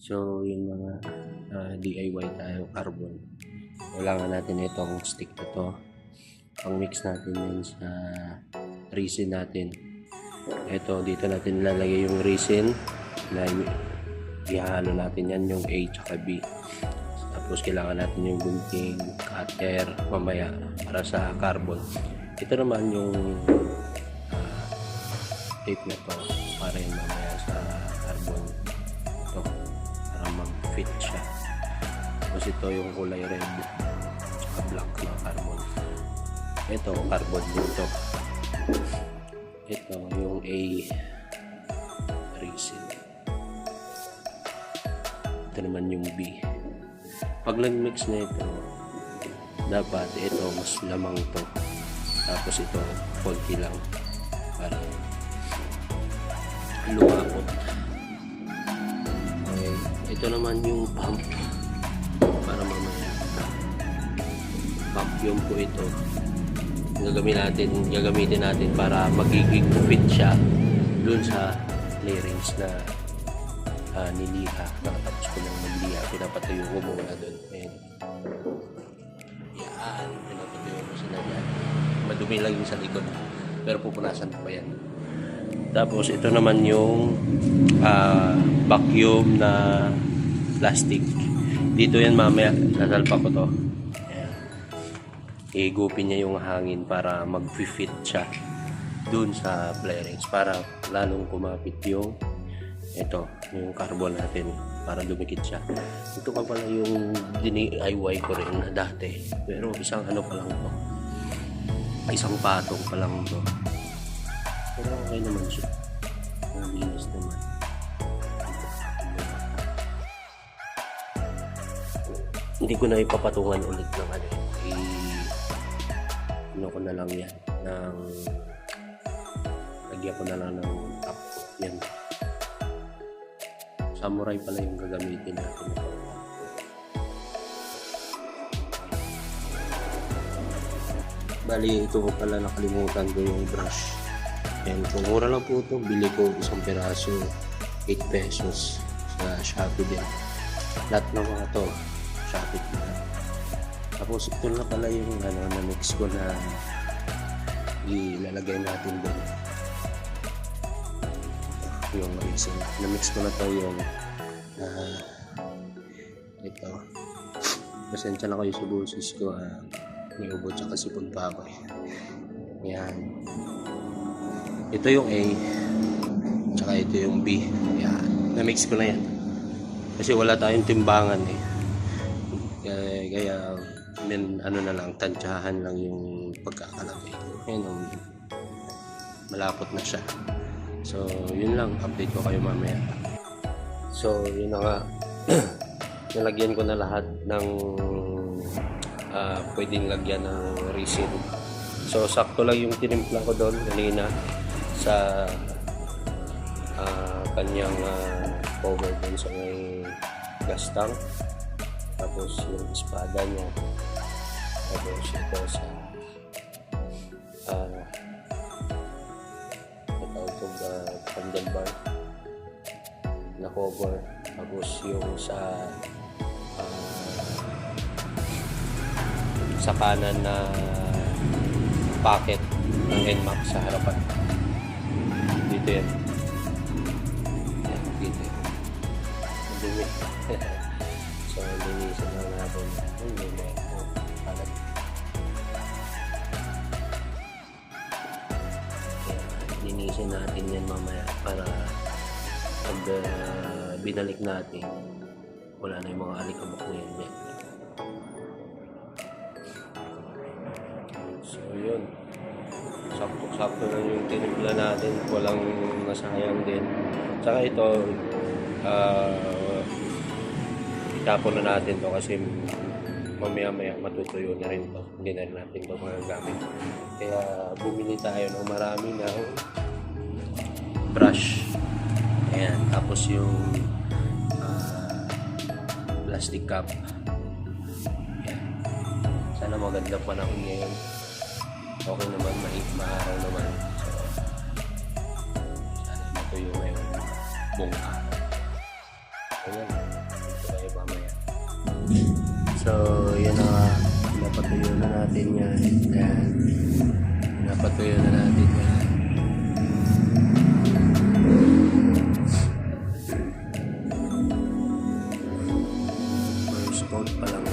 So, yung mga DIY tayo, carbon. Kailangan natin itong stick na to. Pang-mix natin yun sa resin natin. Ito, dito natin ilalagay yung resin na ihalo natin yan, yung A tsaka B. Tapos, kailangan natin yung gunting, cutter, mamaya para sa carbon. Ito naman yung tape na to para yung mamaya sa carbon. Ito, para mag-fit siya. Tapos ito yung kulay red tsaka black na carbon. Ito carbon dito. Ito yung A resin. Ito naman yung B. Pag nag-mix na ito, dapat ito mas lamang to. Tapos ito konti lang para lumapot. Okay. Ito naman yung pump para mamaya vacuum po ito. Gagamitin natin para magiging fit siya dun sa clearings na niliha. Nakatapos ko lang magliha. Pinapatuyo ko muna dun. Ayan. Yan. Pinapatuyo ko sila dyan. Madumi lang yung sa likod. Pero pupunasan pa yan. Tapos ito naman yung vacuum na plastic. Dito yan mamaya. Nasalpa ko to. Igupin niya yung hangin para mag-fit siya dun sa flarings para lalong kumapit yung yung carbon natin para dumikit siya. Ito pa pala yung DIY ko rin na dati, pero isang ano pa lang to, isang patong pa lang to, pero okay naman siya, malinis naman. Hindi ko na ipapatungan ulit ng ano ko na lang yan lagyan ko na lang ng top yan. Samurai pala yung gagamitin natin. Bali ito ko pala nakalimutan ko yung brush. And kung mura lang po ito, bili ko isang piraso 8 pesos sa Shopee din. Lahat ng mga to Shopee din. Tapos ito na pala yung na mix ko na ilalagay natin doon. Yung resin. Na mix ko na to yung ito. Pasensya na kayo sa boses ko. May ubo tsaka sipon pa ako eh. Yan. Ito yung A. Tsaka ito yung B. Yan. Na mix ko na yan. Kasi wala tayong timbangan eh. Kaya ano na lang, tansyahan lang yung pagkakalagay. Ayun, malapot na siya. So, yun lang. Update ko kayo mamaya. So, yun na nga. Nalagyan ko na lahat ng pwedeng lagyan ng resin. So, sakto lang yung tinimpla ko doon kanina sa kanyang cover doon sa may gas tank. Tapos yung espada niya. Tapos ito sa handlebar na cover. Tapos yung sa kanan na pocket ng NMAX sa harapan. Dito yan. Dito yan. Madumi. So, linisin lang natin. Palat. Linisin natin yan mamaya para pag binalik natin, wala na yung mga alikabok na yan. So, yun. Sakto lang yung tinimpla natin. Walang nasayang din. Saka ito, itapon na natin to kasi mamaya matutuyo na rin to. Hindi na rin natin to magagamit. Kaya bumili tayo ng marami na brush. Ayan. Tapos yung plastic cup. Ayan. Sana maganda panahon ngayon. Okay naman, maaraw naman. So, sana matuyo ngayon buong araw. Ayan. So, yan na nga. Napatuyo na natin yan. Ayan. Napatuyo na natin yan. First coat pa lang